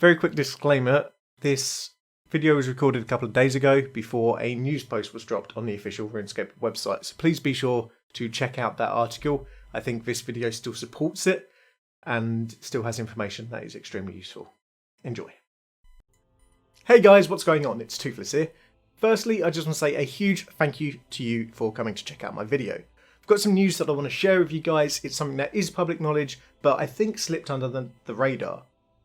Very quick disclaimer, this video was recorded a couple of days ago before a news post was dropped on the official Runescape website, so please be sure to check out that article. I think this video still supports it and still has information that is extremely useful. Enjoy. Hey guys, what's going on? It's Toothless here. Firstly, I just want to say a huge thank you to you for coming to check out my video. I've got some news that I want to share with you guys. It's something that is public knowledge, but I think slipped under the radar.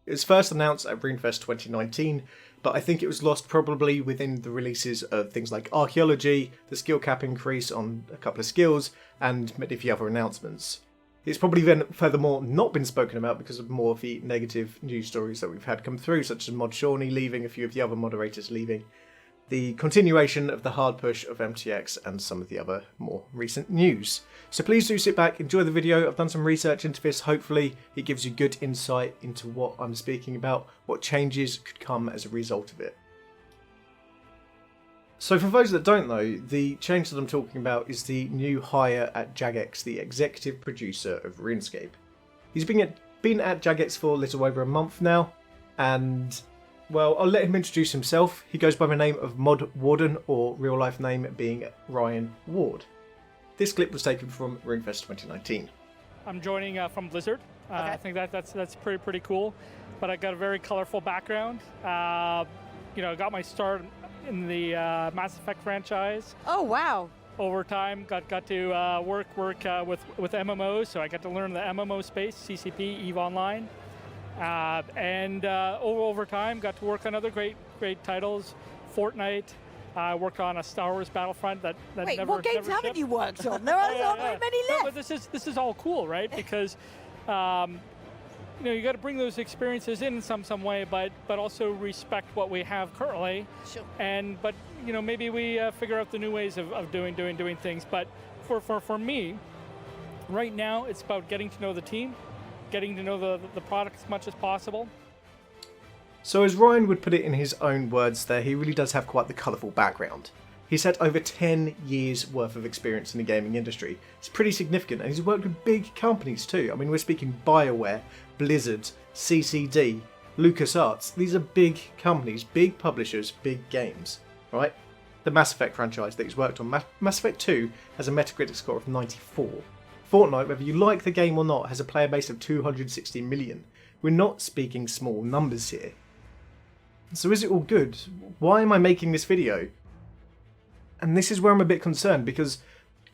It was first announced at Runefest 2019, but I think it was lost probably within the releases of things like archaeology, the skill cap increase on a couple of skills, and many of the other announcements. It's probably then furthermore not been spoken about because of more of the negative news stories that we've had come through, such as Mod Warden leaving, a few of the other moderators leaving, the continuation of the hard push of MTX, and some of the other more recent news. So please do sit back, enjoy the video. I've done some research into this. Hopefully it gives you good insight into what I'm speaking about, what changes could come as a result of it. So for those that don't know, the change that I'm talking about is the new hire at Jagex, the executive producer of Runescape. He's been at Jagex for a little over a month now, and well, I'll let him introduce himself. He goes by the name of Mod Warden, or real life name being Ryan Ward. This clip was taken from Runefest 2019. I'm joining from Blizzard. Okay. I think that's pretty cool. But I got a very colorful background. I got my start in the Mass Effect franchise. Oh wow! Over time, got to work with MMOs, so I got to learn the MMO space, CCP, EVE Online. Over time, got to work on other great titles. Fortnite. I worked on a Star Wars Battlefront that Wait, never. what games never haven't shipped. you worked on? There aren't very many left. No, but this is all cool, right? Because you got to bring those experiences in some way, but also respect what we have currently. Sure. But maybe we figure out the new ways of doing things. But for me, right now it's about getting to know the team, getting to know the product as much as possible. So as Ryan would put it in his own words there, he really does have quite the colourful background. He's had over 10 years worth of experience in the gaming industry. It's pretty significant, and he's worked with big companies too. I mean, we're speaking BioWare, Blizzard, CCD, LucasArts. These are big companies, big publishers, big games, right? The Mass Effect franchise that he's worked on, Mass Effect 2 has a Metacritic score of 94. Fortnite, whether you like the game or not, has a player base of 260 million. We're not speaking small numbers here. So is it all good? Why am I making this video? And this is where I'm a bit concerned, because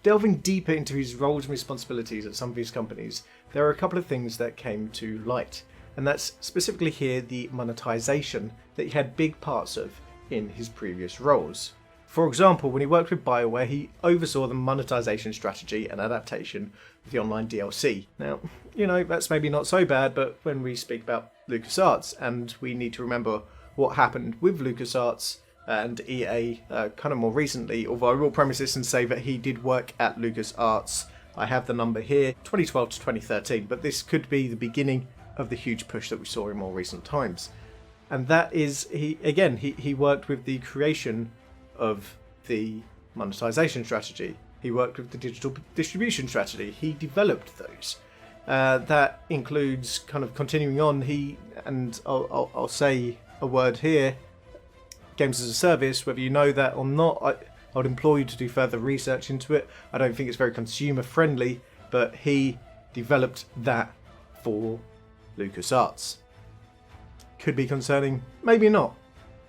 delving deeper into his roles and responsibilities at some of these companies, there are a couple of things that came to light. And that's specifically here the monetization that he had big parts of in his previous roles. For example, when he worked with BioWare, he oversaw the monetization strategy and adaptation of the online DLC. Now, that's maybe not so bad, but when we speak about LucasArts, and we need to remember what happened with LucasArts and EA kind of more recently, although I will premise this and say that he did work at LucasArts. I have the number here, 2012 to 2013, but this could be the beginning of the huge push that we saw in more recent times. And that is, he worked with the creation of the monetization strategy. He worked with the digital distribution strategy. He developed those. That includes kind of continuing on. I'll say a word here, games as a service, whether you know that or not, I would implore you to do further research into it. I don't think it's very consumer friendly, but he developed that for LucasArts. Could be concerning, maybe not,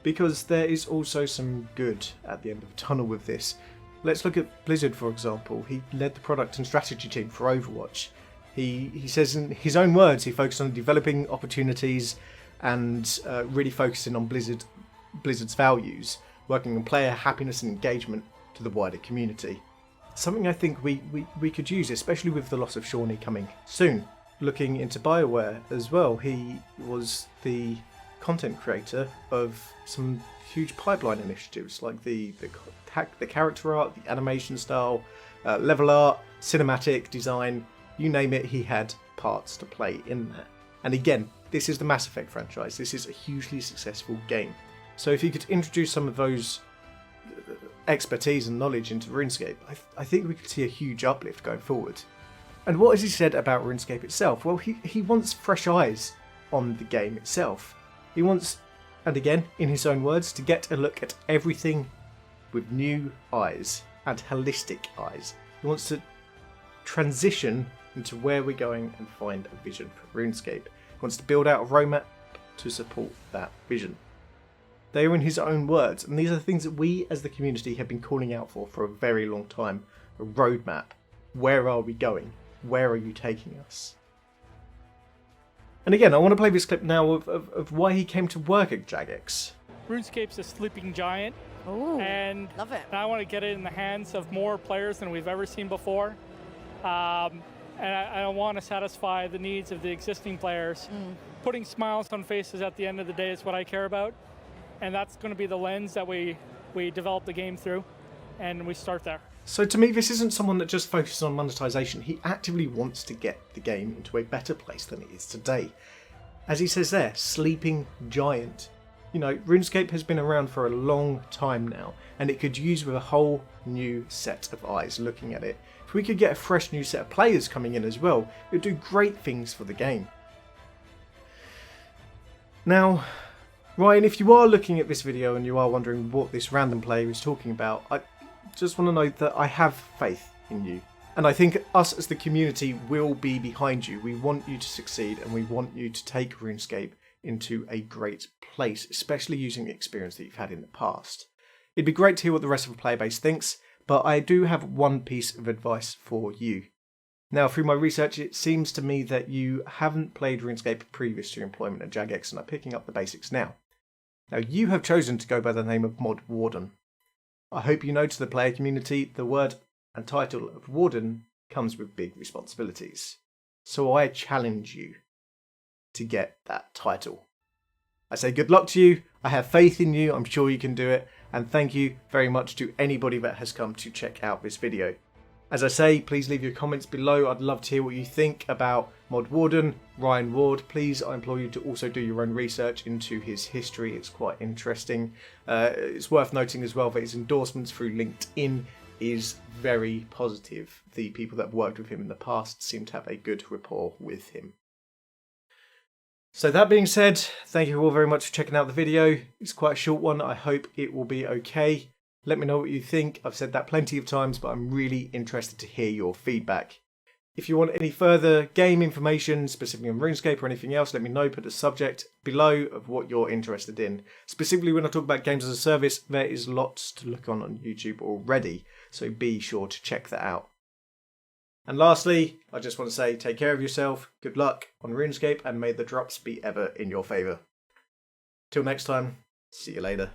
because there is also some good at the end of the tunnel with this. Let's look at Blizzard, for example. He led the product and strategy team for Overwatch. He says in his own words, he focused on developing opportunities and really focusing on Blizzard's values, working on player happiness and engagement to the wider community. Something I think we could use, especially with the loss of Shawnee coming soon. Looking into BioWare as well, he was the content creator of some huge pipeline initiatives like the character art, the animation style, level art, cinematic design, you name it, he had parts to play in there. And again, this is the Mass Effect franchise. This is a hugely successful game. So if you could introduce some of those expertise and knowledge into RuneScape, I think we could see a huge uplift going forward. And what has he said about RuneScape itself? Well, he wants fresh eyes on the game itself. He wants, and again in his own words, to get a look at everything with new eyes and holistic eyes. He wants to transition into where we're going and find a vision for RuneScape. He wants to build out a roadmap to support that vision. They are in his own words, and these are the things that we as the community have been calling out for a very long time. A roadmap. Where are we going? Where are you taking us? And again, I want to play this clip now of why he came to work at Jagex. RuneScape's a sleeping giant. Ooh, And love it. I want to get it in the hands of more players than we've ever seen before. And I want to satisfy the needs of the existing players. Putting smiles on faces at the end of the day is what I care about. And that's going to be the lens that we develop the game through. And we start there. So to me, this isn't someone that just focuses on monetization. He actively wants to get the game into a better place than it is today. As he says there, sleeping giant. You know, RuneScape has been around for a long time now, and it could use with a whole new set of eyes looking at it. If we could get a fresh new set of players coming in as well, it would do great things for the game. Now, Ryan, if you are looking at this video and you are wondering what this random player is talking about, I just want to know that I have faith in you. And I think us as the community will be behind you. We want you to succeed, and we want you to take RuneScape into a great place, especially using the experience that you've had in the past. It'd be great to hear what the rest of the player base thinks, but I do have one piece of advice for you. Now, through my research, it seems to me that you haven't played RuneScape previous to your employment at Jagex and are picking up the basics now. Now, you have chosen to go by the name of Mod Warden. I hope you know, to the player community, the word and title of Warden comes with big responsibilities. So I challenge you to get that title. I say good luck to you, I have faith in you, I'm sure you can do it, and thank you very much to anybody that has come to check out this video. As I say, please leave your comments below. I'd love to hear what you think about Mod Warden, Ryan Ward. Please, I implore you to also do your own research into his history. It's quite interesting. It's worth noting as well that his endorsements through LinkedIn is very positive. The people that have worked with him in the past seem to have a good rapport with him. So that being said, thank you all very much for checking out the video. It's quite a short one. I hope it will be okay. Let me know what you think. I've said that plenty of times, but I'm really interested to hear your feedback. If you want any further game information, specifically on RuneScape or anything else, let me know. Put a subject below of what you're interested in. Specifically when I talk about games as a service, there is lots to look on YouTube already, so be sure to check that out. And lastly, I just want to say, take care of yourself, good luck on RuneScape, and may the drops be ever in your favour. Till next time, see you later.